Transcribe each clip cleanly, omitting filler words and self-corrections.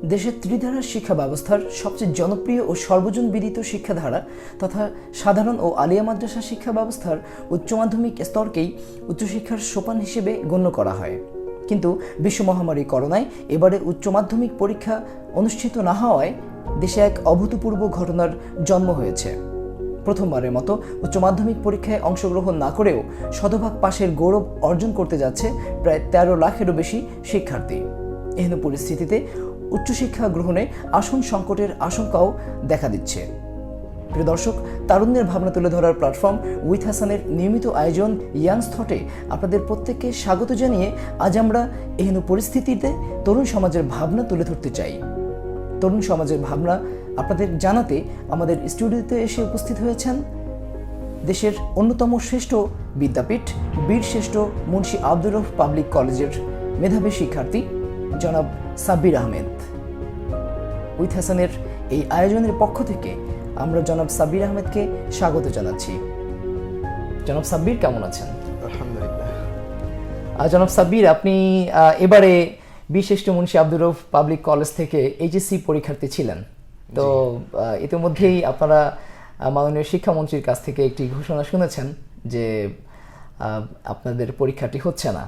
দেশের ত্রিধারা শিক্ষা ব্যবস্থার সবচেয়ে জনপ্রিয় ও সর্বজন বিদিত শিক্ষাধারা তথা সাধারণ ও আলিয়া মাদ্রাসা শিক্ষা ব্যবস্থার উচ্চ মাধ্যমিক স্তরকেই উচ্চশিক্ষার সোপান হিসেবে গণ্য করা হয়। কিন্তু বিশ্ব মহামারী করোনায় এবারে উচ্চ মাধ্যমিক পরীক্ষা অনুষ্ঠিত না হওয়ায় দেশে এক অভূতপূর্ব ঘটনার জন্ম হয়েছে। প্রথমবারের মতো উচ্চ মাধ্যমিক পরীক্ষায় অংশগ্রহণ না করেও শতভাগ পাশের গৌরব অর্জন করতে যাচ্ছে প্রায় ১৩ লাখেরও বেশি শিক্ষার্থী। এহেন পরিস্থিতিতে উচ্চশিক্ষা গ্রহণে আসন সংকটের আশঙ্কাও দেখা দিচ্ছে। প্রিয় দর্শক, তারুণ্যের ভাবনা তুলে ধরার প্ল্যাটফর্ম উইথ হাসানের নিয়মিত আয়োজন ইয়াংস থটে আপনাদের প্রত্যেককে স্বাগত জানিয়ে আজ আমরা এহেন পরিস্থিতিতে তরুণ সমাজের ভাবনা তুলে ধরতে চাই। তরুণ সমাজের ভাবনা আপনাদের জানাতে আমাদের স্টুডিওতে এসে উপস্থিত হয়েছেন দেশের অন্যতম শ্রেষ্ঠ বিদ্যাপীঠ বীরশ্রেষ্ঠ মুন্সি আব্দুর রউফ পাবলিক কলেজের মেধাবী শিক্ষার্থী জনাব সাব্বির আহমেদ। উইথ হাসানের এই আয়োজনের পক্ষ থেকে আমরা জনাব সাব্বির আহমেদকে স্বাগত জানাচ্ছি। জনাব সাব্বির, কেমন আছেন? আলহামদুলিল্লাহ। জনাব সাব্বির, আপনি এবারে বীরশ্রেষ্ঠ মুন্সি আব্দুর রউফ পাবলিক কলেজ থেকে এইচএসসি পরীক্ষার্থী ছিলেন। তো ইতিমধ্যেই আপনারা মাননীয় শিক্ষামন্ত্রীর কাছ থেকে একটি ঘোষণা শুনেছেন যে আপনাদের পরীক্ষাটি হচ্ছে না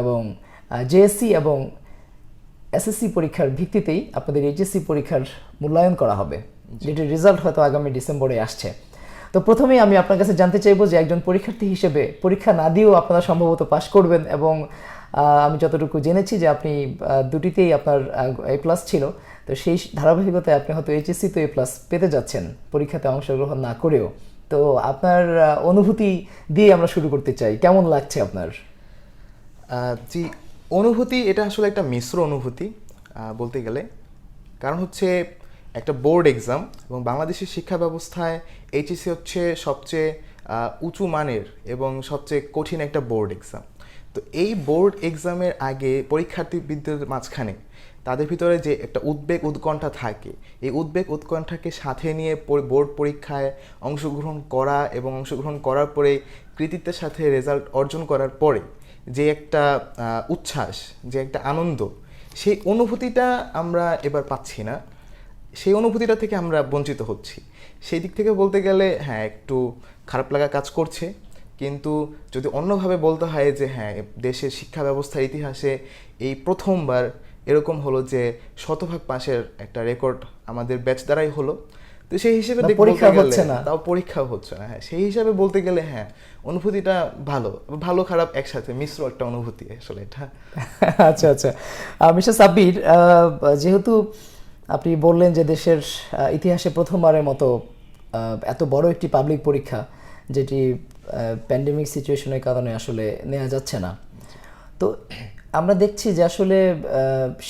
এবং জেএসসি এবং এসএসসি পরীক্ষার ভিত্তিতেই আপনাদের এইচএসসি পরীক্ষার মূল্যায়ন করা হবে, যেটির রেজাল্ট হয়তো আগামী ডিসেম্বরে আসছে। তো প্রথমেই আমি আপনার কাছে জানতে চাইবো যে একজন পরীক্ষার্থী হিসেবে পরীক্ষা না দিয়েও আপনারা সম্ভবত পাশ করবেন এবং আমি যতটুকু জেনেছি যে আপনি দুটিতেই আপনার A+ ছিল। তো সেই ধারাবাহিকতায় আপনি হয়তো এইচএসসি তো A+ পেতে যাচ্ছেন পরীক্ষাতে অংশগ্রহণ না করেও। তো আপনার অনুভূতি দিয়ে আমরা শুরু করতে চাই, কেমন লাগছে আপনার? জি, অনুভূতি এটা আসলে একটা মিশ্র অনুভূতি বলতে গেলে। কারণ হচ্ছে একটা বোর্ড এক্সাম এবং বাংলাদেশের শিক্ষা ব্যবস্থায় এইচএসসি হচ্ছে সবচেয়ে উঁচু মানের এবং সবচেয়ে কঠিন একটা বোর্ড এক্সাম। তো এই বোর্ড এক্সামের আগে পরীক্ষার্থীদের মাঝখানে তাদের ভিতরে যে একটা উদ্বেগ উৎকণ্ঠা থাকে, এই উদ্বেগ উৎকণ্ঠাকে সাথে নিয়ে বোর্ড পরীক্ষায় অংশগ্রহণ করা এবং অংশগ্রহণ করার পরে কৃতিত্বের সাথে রেজাল্ট অর্জন করার পরে যে একটা উচ্ছ্বাস, যে একটা আনন্দ, সেই অনুভূতিটা আমরা এবার পাচ্ছি না। সেই অনুভূতিটা থেকে আমরা বঞ্চিত হচ্ছি। সেই দিক থেকে বলতে গেলে হ্যাঁ, একটু খারাপ লাগা কাজ করছে। কিন্তু যদি অন্যভাবে বলতে হয় যে হ্যাঁ, দেশের শিক্ষা ব্যবস্থার ইতিহাসে এই প্রথমবার এরকম হলো যে শতভাগ পাশের একটা রেকর্ড আমাদের ব্যাচ দ্বারাই হলো। তো সেই হিসেবে পরীক্ষা হচ্ছে না, তাও পরীক্ষা হচ্ছে না, হ্যাঁ, সেই হিসাবে বলতে গেলে হ্যাঁ, অনুভূতিটা ভালো, ভালো খারাপ একসাথে মিশ্র একটা অনুভূতি আসলে এটা। আচ্ছা আচ্ছা, মিস্টার সাব্বির, যেহেতু আপনি বললেন যে দেশের ইতিহাসে প্রথমবারের মতো এত বড় একটি পাবলিক পরীক্ষা যেটি প্যান্ডেমিক সিচুয়েশনের কারণে আসলে নেওয়া যাচ্ছে না, তো আমরা দেখছি যে আসলে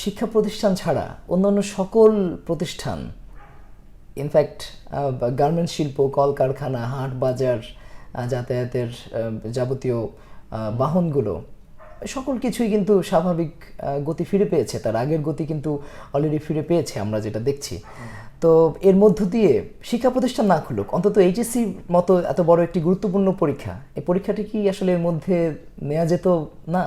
শিক্ষা প্রতিষ্ঠান ছাড়া অন্যান্য সকল প্রতিষ্ঠান, ইনফ্যাক্ট গার্মেন্টস শিল্প, কলকারখানা, হাট বাজার, যাতায়াতের যাবতীয় বাহনগুলো, সকল কিছুই কিন্তু স্বাভাবিক গতি ফিরে পেয়েছে, তার আগের গতি কিন্তু অলরেডি ফিরে পেয়েছে আমরা যেটা দেখছি। তো এর মধ্য দিয়ে শিক্ষা প্রতিষ্ঠান না খুলুক, অন্তত এইচএসসির মতো এত বড় একটি গুরুত্বপূর্ণ পরীক্ষা, এই পরীক্ষাটি কি আসলে এর মধ্যে নেওয়া যেত না?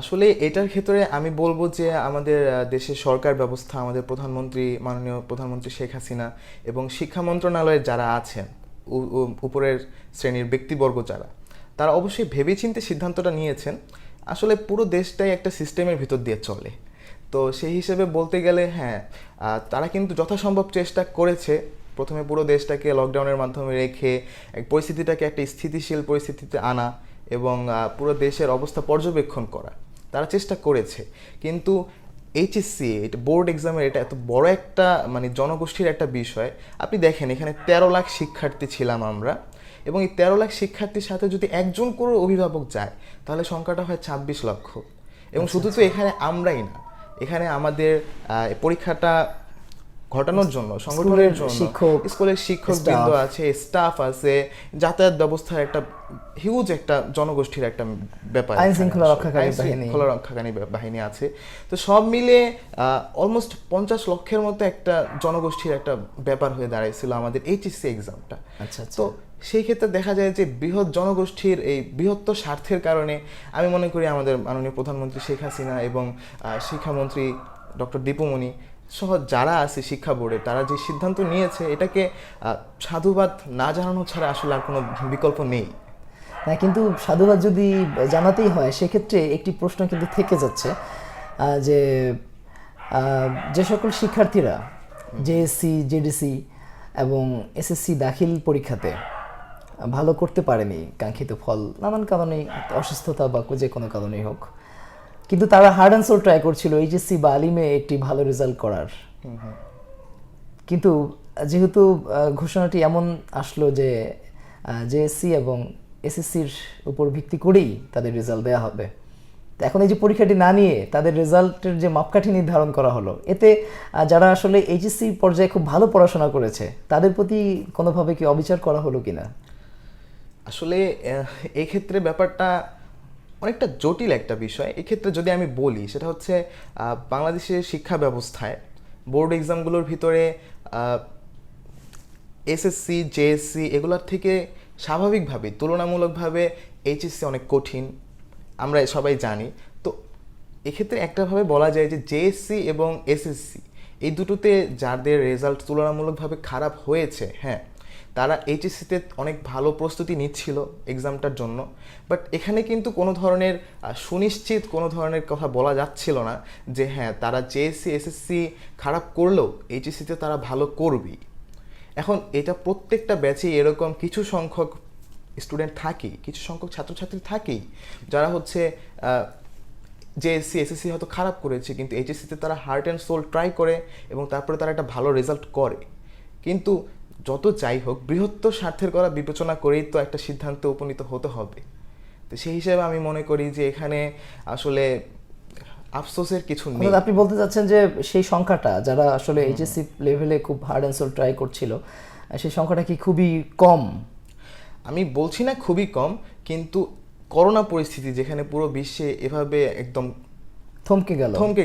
আসলে এটার ক্ষেত্রে আমি বলবো যে আমাদের দেশের সরকার ব্যবস্থা, আমাদের প্রধানমন্ত্রী, মাননীয় প্রধানমন্ত্রী শেখ হাসিনা এবং শিক্ষা মন্ত্রণালয়ের যারা আছেন, উপরের শ্রেণীর ব্যক্তিবর্গ যারা, তারা অবশ্যই ভেবেচিন্তে সিদ্ধান্তটা নিয়েছেন। আসলে পুরো দেশটাই একটা সিস্টেমের ভিতর দিয়ে চলে। তো সেই হিসেবে বলতে গেলে হ্যাঁ, তারা কিন্তু যথাসম্ভব চেষ্টা করেছে প্রথমে পুরো দেশটাকে লকডাউনের মাধ্যমে রেখে পরিস্থিতিটাকে একটা স্থিতিশীল পরিস্থিতিতে আনা এবং পুরো দেশের অবস্থা পর্যবেক্ষণ করা, তারা চেষ্টা করেছে। কিন্তু এইচএসসি এটা বোর্ড এক্সামের এটা এত বড় একটা মানে জনগোষ্ঠীর একটা বিষয়। আপনি দেখেন এখানে ১৩ লাখ শিক্ষার্থী ছিলাম আমরা, এবং এই ১৩ লাখ শিক্ষার্থীর সাথে যদি একজন করে অভিভাবক যায় তাহলে সংখ্যাটা হয় ২৬ লক্ষ। এবং শুধু তো এখানে আমরাই না, এখানে আমাদের পরীক্ষাটা ঘটানোর জন্য, সংগঠনের জন্য স্কুলের শিক্ষকবৃন্দ আছে, স্টাফ আছে, যাতায়াত ব্যবস্থার একটা হিউজ একটা জনগোষ্ঠীর একটা ব্যাপার, আইন শৃঙ্খলা রক্ষাকারী বাহিনী আছে। তো সব মিলে অলমোস্ট ৫০ লক্ষের মতো একটা জনগোষ্ঠীর একটা ব্যাপার হয়ে দাঁড়াইছিল আমাদের এইচএসসি এক্সামটা। তো সেই ক্ষেত্রে দেখা যায় যে বৃহৎ জনগোষ্ঠীর এই বৃহত্তর স্বার্থের কারণে আমি মনে করি আমাদের মাননীয় প্রধানমন্ত্রী শেখ হাসিনা এবং শিক্ষামন্ত্রী ডক্টর দীপুমণি সহ যারা আছে শিক্ষা বোর্ডে, তারা যে সিদ্ধান্ত নিয়েছে এটাকে সাধুবাদ না জানানো ছাড়া আসলে আর কোনো বিকল্প নেই। না, কিন্তু সাধুবাদ যদি জানাতেই হয় সেক্ষেত্রে একটি প্রশ্ন কিন্তু থেকে যাচ্ছে যে যে সকল শিক্ষার্থীরা জেএসসি, জেডিসি এবং এসএসসি দাখিল পরীক্ষাতে ভালো করতে পারেনি, কাঙ্ক্ষিত ফল নানান কারণে, অসুস্থতা বা যে কোনো কারণেই হোক, কিন্তু তারা হার্ড অ্যান্ড সোল ট্রাই করছিল এইচএসসি বা আলিমে একটি ভালো রেজাল্ট করার, কিন্তু যেহেতু ঘোষণাটি এমন আসলো যে জেএসসি এবং এসএসসির উপর ভিত্তি করেই তাদের রেজাল্ট দেওয়া হবে, তো এখন এই যে পরীক্ষাটি না নিয়ে তাদের রেজাল্টের যে মাপকাঠি নির্ধারণ করা হলো, এতে যারা আসলে এইচএসসি পর্যায়ে খুব ভালো পড়াশোনা করেছে তাদের প্রতি কোনোভাবে কি অবিচার করা হলো কিনা? আসলে এই ক্ষেত্রে ব্যাপারটা অনেকটা জটিল একটা বিষয়। এক্ষেত্রে যদি আমি বলি, সেটা হচ্ছে বাংলাদেশের শিক্ষা ব্যবস্থায় বোর্ড এক্সামগুলোর ভিতরে এসএসসি, জেএসসি এগুলোর থেকে স্বাভাবিকভাবে তুলনামূলকভাবে এইচএসসি অনেক কঠিন, আমরা সবাই জানি। তো এক্ষেত্রে একটাভাবে বলা যায় যে জেএসসি এবং এসএসসি এই দুটোতে যাদের রেজাল্ট তুলনামূলকভাবে খারাপ হয়েছে, হ্যাঁ, তারা এইচএসসিতে অনেক ভালো প্রস্তুতি নিচ্ছিল এক্সামটার জন্য, বাট এখানে কিন্তু কোনো ধরনের সুনিশ্চিত কোনো ধরনের কথা বলা যাচ্ছিল না যে হ্যাঁ তারা জেএসসি, এসএসসি খারাপ করলেও এইচএসসিতে তারা ভালো করবেই। এখন এটা প্রত্যেকটা ব্যাচে এরকম কিছু সংখ্যক স্টুডেন্ট থাকেই, কিছু সংখ্যক ছাত্রছাত্রী থাকেই যারা হচ্ছে জেএসসি, এসএসসি হয়তো খারাপ করেছে, কিন্তু এইচএসসিতে তারা হার্ট অ্যান্ড সোল ট্রাই করে এবং তারপরে তারা একটা ভালো রেজাল্ট করে। কিন্তু যত যাই হোক, বৃহত্তর স্বার্থের কথা বিবেচনা করেই তো একটা সিদ্ধান্তে উপনীত হতে হবে। তো সেই হিসেবে আমি মনে করি যে এখানে আসলে আফসোসের কিছু নেই। আপনি বলতে চাচ্ছেন যে সেই সংখ্যাটা যারা আসলে এইচএসসি লেভেলে খুব হার্ড অ্যান্ড সোল ট্রাই করছিল, সেই সংখ্যাটা কি খুবই কম? আমি বলছি না খুবই কম, কিন্তু করোনা পরিস্থিতি যেখানে পুরো বিশ্বে এভাবে একদম থমকে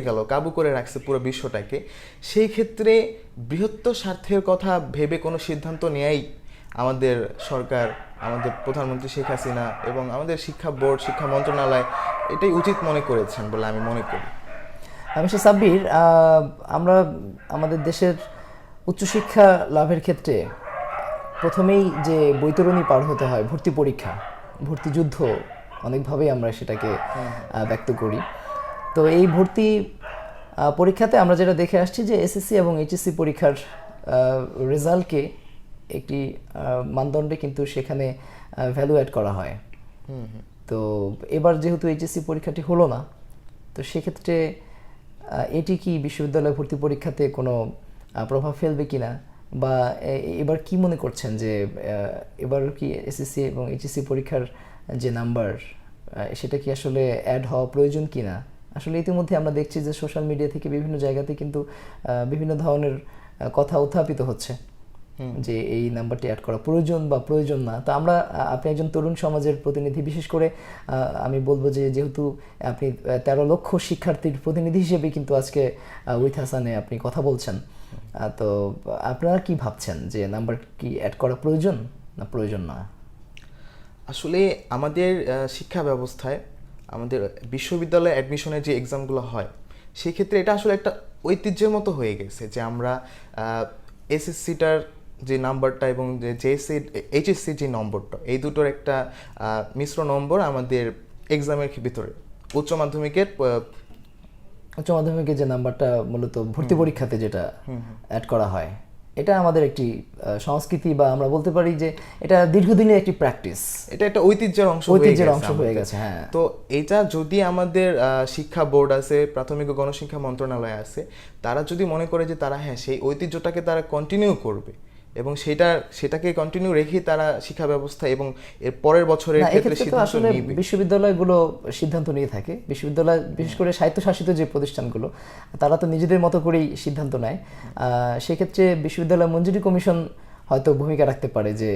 গেল, কাবু করে রাখছে পুরো বিশ্বটাকে, সেই ক্ষেত্রে বৃহত্তর স্বার্থের কথা ভেবে কোনো সিদ্ধান্ত নেয়াই আমাদের সরকার, আমাদের প্রধানমন্ত্রী শেখ হাসিনা এবং আমাদের শিক্ষা বোর্ড, শিক্ষা মন্ত্রণালয় এটাই উচিত মনে করেছেন বলে আমি মনে করি। মিস্টার সাব্বির, আমরা আমাদের দেশের উচ্চশিক্ষা লাভের ক্ষেত্রে প্রথমেই যে বৈতরণী পার হতে হয়, ভর্তি পরীক্ষা, ভর্তি যুদ্ধ অনেকভাবেই আমরা সেটাকে ব্যক্ত করি। তো এই ভর্তি পরীক্ষাতে আমরা যেটা দেখে আসছি যে এসএসসি এবং এইচএসসি পরীক্ষার রেজাল্টকে একটি মানদণ্ডে কিন্তু সেখানে ভ্যালু অ্যাড করা হয়। তো এবার যেহেতু এইচএসসি পরীক্ষাটি হলো না, তো সেক্ষেত্রে এটি কি বিশ্ববিদ্যালয় ভর্তি পরীক্ষাতে কোনো প্রভাব ফেলবে কিনা, বা এবার কি মনে করছেন যে এবার কি এসএসসি এবং এইচএসসি পরীক্ষার যে নাম্বার সেটা কি আসলে অ্যাড হওয়া প্রয়োজন কিনা? আসলে ইতিমধ্যে আমরা দেখছি যে সোশ্যাল মিডিয়া থেকে বিভিন্ন জায়গাতে কিন্তু বিভিন্ন ধরনের কথা উত্থাপিত হচ্ছে যে এই নাম্বারটি অ্যাড করা প্রয়োজন বা প্রয়োজন না। তো আপনি একজন তরুণ সমাজের প্রতিনিধি, বিশেষ করে আমি বলবো যে যেহেতু আপনি 13 লক্ষ শিক্ষার্থীর প্রতিনিধি হিসেবে কিন্তু আজকে উইথ হাসানে আপনি কথা বলছেন, তো আপনারা কি ভাবছেন যে নাম্বার কি অ্যাড করা প্রয়োজন না প্রয়োজন না? আসলে আমাদের শিক্ষা ব্যবস্থায়, আমাদের বিশ্ববিদ্যালয়ে অ্যাডমিশনের যে এক্সামগুলো হয়, সেই ক্ষেত্রে এটা আসলে একটা ঐতিহ্যের মতো হয়ে গেছে যে আমরা এসএসসিটার যে নাম্বারটা এবং যে জেএসসি, এইচএসসি যে নম্বরটা, এই দুটোর একটা মিশ্র নম্বর আমাদের এক্সামের ভিতরে উচ্চ মাধ্যমিকের যে নাম্বারটা মূলত ভর্তি পরীক্ষাতে যেটা অ্যাড করা হয়, এটা আমাদের একটি সংস্কৃতি, বা আমরা বলতে পারি যে এটা দীর্ঘদিনের একটি প্র্যাকটিস, এটা একটা ঐতিহ্যের অংশ হয়ে গেছে। হ্যাঁ, তো এটা যদি আমাদের শিক্ষা বোর্ড আছে, প্রাথমিক ও গণশিক্ষা মন্ত্রণালয় আছে, তারা যদি মনে করে যে তারা হ্যাঁ সেই ঐতিহ্যটাকে তারা কন্টিনিউ করবে এবং সেটাকে কন্টিনিউ রেখেই তারা শিক্ষা ব্যবস্থা এবং এর পরের বছরের ক্ষেত্রে সিদ্ধান্ত নেবে। বিশ্ববিদ্যালয়গুলো সিদ্ধান্ত নিয়ে থাকে, বিশ্ববিদ্যালয় বিশেষ করে স্বায়ত্তশাসিত যে প্রতিষ্ঠানগুলো, তারা তো নিজেদের মতো করেই সিদ্ধান্ত নেয়। সেক্ষেত্রে বিশ্ববিদ্যালয় মঞ্জুরি কমিশন হয়তো ভূমিকা রাখতে পারে যে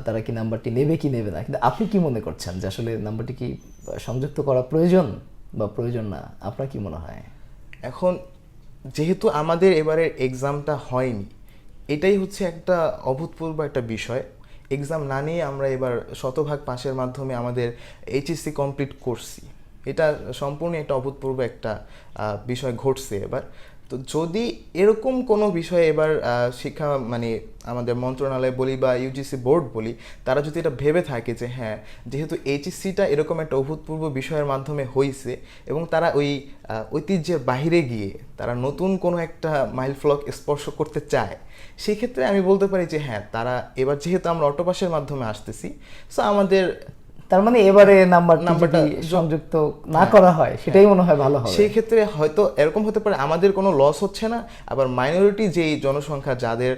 তারা কি নাম্বারটি নেবে কি নেবে না। কিন্তু আপনি কি মনে করছেন যে আসলে নাম্বারটি কি সংযুক্ত করা প্রয়োজন বা প্রয়োজন না? আপনার কি মনে হয়? এখন যেহেতু আমাদের এবারের এক্সামটা হয়নি, এটাই হচ্ছে একটা অভূতপূর্ব একটা বিষয়। এক্সাম না নিয়ে আমরা এবার শতভাগ পাশের মাধ্যমে আমাদের এইচএসসি কমপ্লিট করছি। এটা সম্পূর্ণ একটা অভূতপূর্ব একটা বিষয় ঘটছে এবার। তো যদি এরকম কোনো বিষয়ে এবার শিক্ষা মানে আমাদের মন্ত্রণালয় বলি বা ইউজিসি বোর্ড বলি, তারা যদি এটা ভেবে থাকে যে হ্যাঁ, যেহেতু এইচএসসিটা এরকম একটা অভূতপূর্ব বিষয়ের মাধ্যমে হয়েছে এবং তারা ওই ঐতিহ্যের বাইরে গিয়ে তারা নতুন কোনো একটা মাইলফলক স্পর্শ করতে চায়, সেই ক্ষেত্রে আমি বলতে পারি যে হ্যাঁ, তারা এবার যেহেতু আমরা অটোপাসের মাধ্যমে আসতেছি, সো আমাদের তার মানে এবারে নাম্বারটা সংযুক্ত না করা হয় সেটাই মনে হয় ভালো হবে। সেই ক্ষেত্রে হয়তো এরকম হতে পারে আমাদের কোনো লস হচ্ছে না, আবার মাইনরিটি যেই জনসংখ্যা যাদের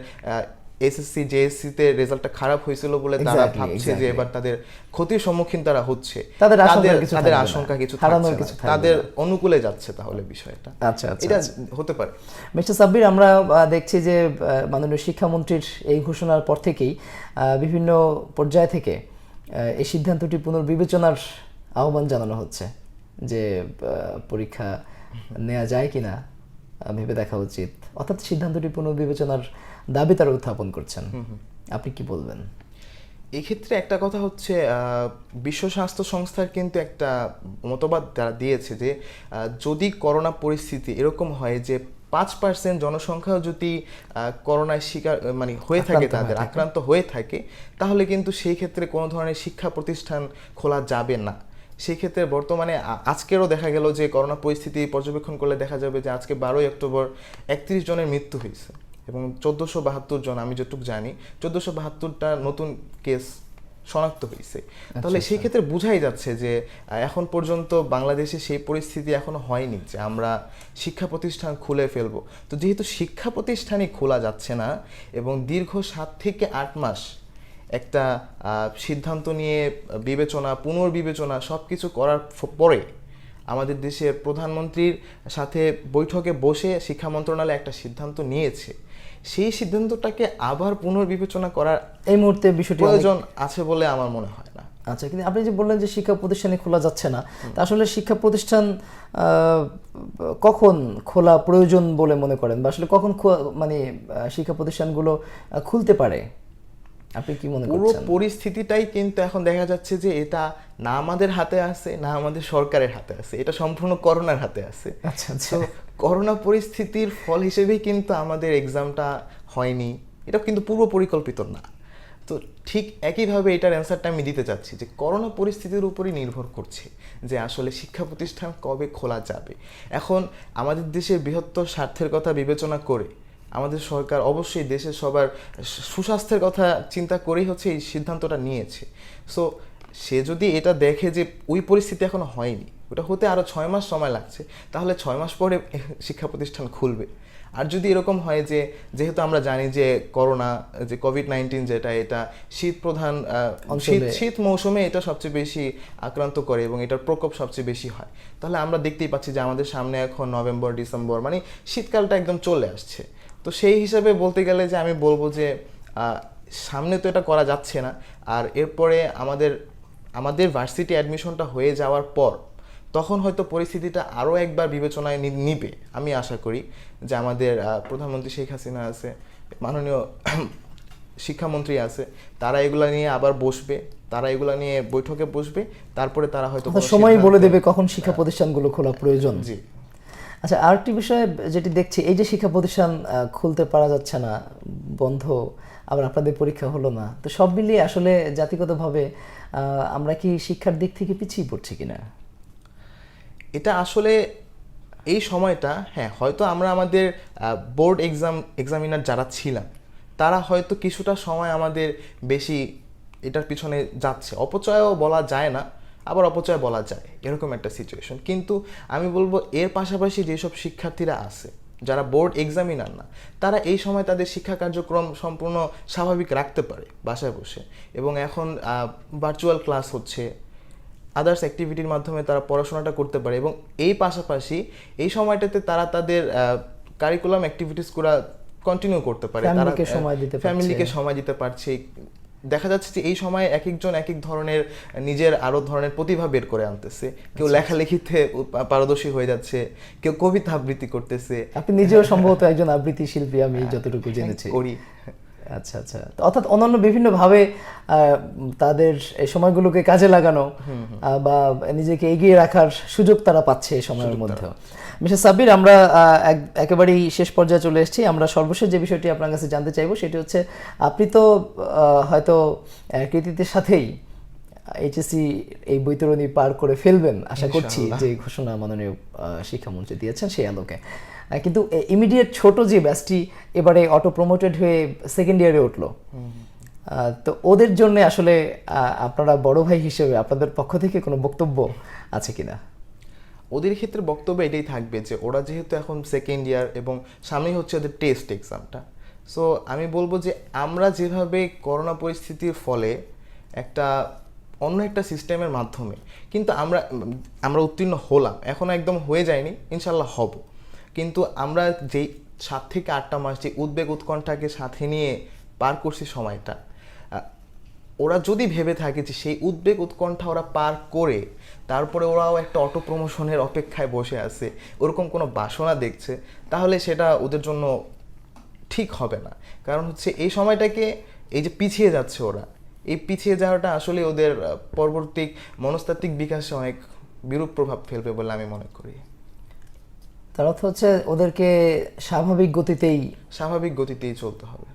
এসএসসি জেএসসি তে রেজাল্টটা খারাপ হয়েছিল বলে তারা ভাবছে যে এবার তাদের ক্ষতির সম্মুখীন তারা হচ্ছে, তাদের আশঙ্কা কিছু থাকছে না, তাদের অনুকূলে যাচ্ছে তাহলে বিষয়টা। আচ্ছা, এটা হতে পারে। মিস্টার সাব্বির, আমরা দেখছি যে মাননীয় শিক্ষামন্ত্রীর এই ঘোষণার পর থেকেই বিভিন্ন পর্যায় থেকে এই সিদ্ধান্তটি পুনর্বিবেচনার আহ্বান জানানো হচ্ছে যে পরীক্ষা নেওয়া যায় কিনা ভেবে দেখা উচিত, অর্থাৎ সিদ্ধান্তটি পুনর্বিবেচনার দাবি তারা উত্থাপন করছেন। আপনি কি বলবেন? এক্ষেত্রে একটা কথা হচ্ছে, বিশ্ব স্বাস্থ্য সংস্থার কিন্তু একটা মতবাদ তারা দিয়েছে যে যদি করোনা পরিস্থিতি এরকম হয় যে 5% জনসংখ্যা যদি করোনায় শিকার মানে হয়ে থাকে, তাদের আক্রান্ত হয়ে থাকে, তাহলে কিন্তু সেই ক্ষেত্রে কোনো ধরনের শিক্ষা প্রতিষ্ঠান খোলা যাবে না। সেই ক্ষেত্রে বর্তমানে আজকেরও দেখা গেল যে করোনা পরিস্থিতি পর্যবেক্ষণ করলে দেখা যাবে যে আজকে 12 অক্টোবর 31 জনের মৃত্যু হয়েছে এবং 1472 জন, আমি যতটুকু জানি 1472টা নতুন কেস শনাক্ত হয়েছে। তাহলে সেই ক্ষেত্রে বোঝাই যাচ্ছে যে এখন পর্যন্ত বাংলাদেশে সেই পরিস্থিতি এখনো হয়নি যে আমরা শিক্ষা প্রতিষ্ঠান খুলে ফেলবো। তো যেহেতু শিক্ষা প্রতিষ্ঠানই খোলা যাচ্ছে না এবং দীর্ঘ 7 থেকে 8 মাস একটা সিদ্ধান্ত নিয়ে পুনর্বিবেচনা সব কিছু করার পরে আমাদের দেশের প্রধানমন্ত্রীর সাথে বৈঠকে বসে শিক্ষা মন্ত্রণালয় একটা সিদ্ধান্ত নিয়েছে, সেই সিদ্ধান্তটাকে আবার পুনর্বিবেচনা করার এই মুহূর্তে বিষয়টি প্রয়োজন আছে বলে আমার মনে হয় না। আচ্ছা, কিন্তু আপনি যে বললেন যে শিক্ষা প্রতিষ্ঠানে খোলা যাচ্ছে না, তা আসলে শিক্ষা প্রতিষ্ঠান কখন খোলা প্রয়োজন বলে মনে করেন, বা আসলে কখন মানে শিক্ষা প্রতিষ্ঠানগুলো খুলতে পারে? আপনি কি মনে করছেন? পুরো পরিস্থিতিটাই কিন্তু এখন দেখা যাচ্ছে যে এটা না আমাদের হাতে আছে না আমাদের সরকারের হাতে আছে, এটা সম্পূর্ণ করোনার হাতে আছে। আচ্ছা, তো করোনা পরিস্থিতির ফল হিসেবেই কিন্তু আমাদের এক্সামটা হয়নি, এটা কিন্তু পূর্ব পরিকল্পিত না। তো ঠিক একইভাবে এটার অ্যান্সারটা আমি দিতে চাচ্ছি যে করোনা পরিস্থিতির উপরই নির্ভর করছে যে আসলে শিক্ষা প্রতিষ্ঠান কবে খোলা যাবে। এখন আমাদের দেশের বৃহত্তর স্বার্থের কথা বিবেচনা করে আমাদের সরকার অবশ্যই দেশের সবার সুস্বাস্থ্যের কথা চিন্তা করেই হচ্ছে এই সিদ্ধান্তটা নিয়েছে। সো সে যদি এটা দেখে যে ওই পরিস্থিতি এখনো হয়নি, ওটা হতে আরও 6 মাস সময় লাগছে, তাহলে 6 মাস পরে শিক্ষা প্রতিষ্ঠান খুলবে। আর যদি এরকম হয় যে যেহেতু আমরা জানি যে করোনা যে কোভিড-19 যেটা, এটা শীত প্রধান শীত মৌসুমে এটা সবচেয়ে বেশি আক্রান্ত করে এবং এটার প্রকোপ সবচেয়ে বেশি হয়, তাহলে আমরা দেখতেই পাচ্ছি যে আমাদের সামনে এখন নভেম্বর ডিসেম্বর মানে শীতকালটা একদম চলে আসছে। তো সেই হিসাবে বলতে গেলে যে আমি বলবো যে সামনে তো এটা করা যাচ্ছে না, আর এরপরে আমাদের ভার্সিটি অ্যাডমিশনটা হয়ে যাওয়ার পর তখন হয়তো পরিস্থিতিটা আরও একবার বিবেচনায় নিবে। আমি আশা করি যে আমাদের প্রধানমন্ত্রী শেখ হাসিনা আছে, মাননীয় শিক্ষামন্ত্রী আছে, তারা এগুলা নিয়ে আবার বসবে, তারা এগুলা নিয়ে বৈঠকে বসবে, তারপরে তারা হয়তো সময় বলে দেবে কখন শিক্ষা প্রতিষ্ঠানগুলো খোলা প্রয়োজন। জি। আচ্ছা, আরেকটি বিষয় যেটি দেখছি, এই যে শিক্ষা প্রতিষ্ঠান খুলতে পারা যাচ্ছে না, বন্ধ, আবার আপনাদের পরীক্ষা হলো না, তো সব মিলিয়ে আসলে জাতিগতভাবে আমরা কি শিক্ষার দিক থেকে পিছিয়ে পড়ছি কিনা? এটা আসলে এই সময়টা হ্যাঁ, হয়তো আমরা আমাদের বোর্ড এক্সামিনার যারা ছিলাম তারা হয়তো কিছুটা সময় আমাদের বেশি এটার পিছনে যাচ্ছে, অপচয়ও বলা যায় না, আবার অপচয় বলা যায়, এরকম একটা সিচুয়েশন। কিন্তু আমি বলবো এর পাশাপাশি যেসব শিক্ষার্থীরা আছে যারা বোর্ড এক্সামিনার না, তারা এই সময় তাদের শিক্ষা কার্যক্রম সম্পূর্ণ স্বাভাবিক রাখতে পারে বাসায় বসে, এবং এখন ভার্চুয়াল ক্লাস হচ্ছে, আদার্স অ্যাক্টিভিটির মাধ্যমে তারা পড়াশোনাটা করতে পারে, এবং এই পাশাপাশি এই সময়টাতে তারা তাদের কারিকুলাম অ্যাক্টিভিটিসগুলো কন্টিনিউ করতে পারে, তারা ফ্যামিলিকে সময় দিতে পারছে। দেখা যাচ্ছে যে এই সময় এক একজন এক এক ধরনের নিজের আরো ধরনের প্রতিভা বের করে আনতেছে, কেউ লেখালেখিতে পারদর্শী হয়ে যাচ্ছে, কেউ কবিতা আবৃত্তি করতেছে। আপনি নিজেও সম্ভবত একজন আবৃত্তি শিল্পী, আমি যতটুকু জেনেছি। করি। আচ্ছা আচ্ছা, তো অর্থাৎ অন্যান্য বিভিন্নভাবে তাদের এই সময়গুলোকে কাজে লাগানো বা নিজেকে এগিয়ে রাখার সুযোগ তারা পাচ্ছে এই সময়ের মধ্যে। মিস্টার সাব্বির, আমরা একেবারেই শেষ পর্যায়ে চলে এসেছি। আমরা সর্বশেষ যে বিষয়টি আপনার কাছে জানতে চাইবো সেটি হচ্ছে, আপনি তো হয়তো কৃতিত্বের সাথেই এইচএসসি এই বৈতরণী পার করে ফেলবেন আশা করছি, যে ঘোষণা মাননীয় শিক্ষামন্ত্রী দিয়েছেন সেই আলোকে। কিন্তু ইমিডিয়েট ছোট যে ব্যাচটি এবারে অটো প্রমোটেড হয়ে সেকেন্ড ইয়ারে উঠলো, তো ওদের জন্য আসলে আপনারা বড় ভাই হিসেবে আপনাদের পক্ষ থেকে কোনো বক্তব্য আছে কিনা? ওদের ক্ষেত্রে বক্তব্য এটাই থাকবে যে ওরা যেহেতু এখন সেকেন্ড ইয়ার এবং সামনেই হচ্ছে ওদের টেস্ট এক্সামটা, সো আমি বলবো যে আমরা যেভাবে করোনা পরিস্থিতির ফলে অন্য একটা সিস্টেমের মাধ্যমে কিন্তু আমরা উত্তীর্ণ হলাম, এখন একদম হয়ে যায়নি, ইনশাল্লাহ হব, কিন্তু আমরা যেই 7 থেকে 8টা মাস যে উদ্বেগ উৎকণ্ঠাকে সাথে নিয়ে পার করছি সময়টা, ওরা যদি ভেবে থাকে যে সেই উদ্বেগ উৎকণ্ঠা ওরা পার করে তারপরে ওরাও একটা অটো প্রমোশনের অপেক্ষায় বসে আছে, ওরকম কোনো বাসনা দেখছে, তাহলে সেটা ওদের জন্য ঠিক হবে না। কারণ হচ্ছে এই সময়টাকে, এই যে পিছিয়ে যাচ্ছে ওরা, এই পিছিয়ে যাওয়াটা আসলে ওদের পরবর্তী মনস্তাত্ত্বিক বিকাশে অনেক বিরূপ প্রভাব ফেলবে বলে আমি মনে করি। তার অর্থ হচ্ছে ওদেরকে স্বাভাবিক গতিতেই চলতে হবে।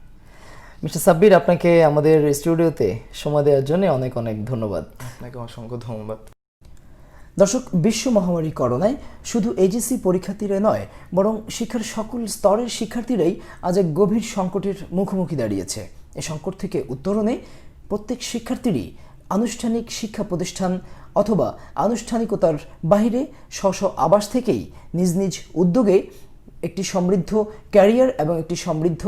মিস্টার সাব্বির, আপনাকে আমাদের স্টুডিওতে সময় দেওয়ার জন্য অনেক অনেক ধন্যবাদ। আপনাকে অসংখ্য ধন্যবাদ। দর্শক, বিশ্ব মহামারী করোনায় শুধু এইচএসসি পরীক্ষার্থীরা নয়, বরং শিক্ষার সকল স্তরের শিক্ষার্থীরাই আজ এক গভীর সংকটের মুখোমুখি দাঁড়িয়েছে। এই সংকট থেকে উত্তরণে প্রত্যেক শিক্ষার্থীরই আনুষ্ঠানিক শিক্ষা প্রতিষ্ঠান অথবা আনুষ্ঠানিকতার বাইরে স্ব আবাস থেকেই নিজ নিজ উদ্যোগে একটি সমৃদ্ধ ক্যারিয়ার এবং একটি সমৃদ্ধ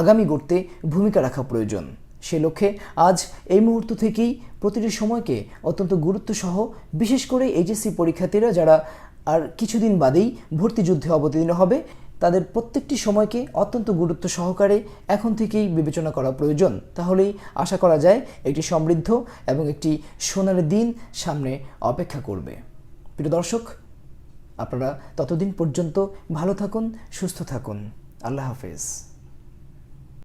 আগামী গড়তে ভূমিকা রাখা প্রয়োজন। সে লক্ষ্যে আজ এই মুহূর্ত থেকেই প্রতিটি সময়কে অত্যন্ত গুরুত্বসহ, বিশেষ করে এইচএসসি পরীক্ষার্থীরা যারা আর কিছুদিন বাদেই ভর্তি যুদ্ধে অবতীর্ণ হবে, তাদের প্রত্যেকটি সময়কে অত্যন্ত গুরুত্ব সহকারে এখন থেকেই বিবেচনা করা প্রয়োজন। তাহলেই আশা করা যায় একটি সমৃদ্ধ এবং একটি সোনালি দিন সামনে অপেক্ষা করবে। প্রিয় দর্শক, আপনারা ততদিন পর্যন্ত ভালো থাকুন, সুস্থ থাকুন। আল্লাহ হাফেজ।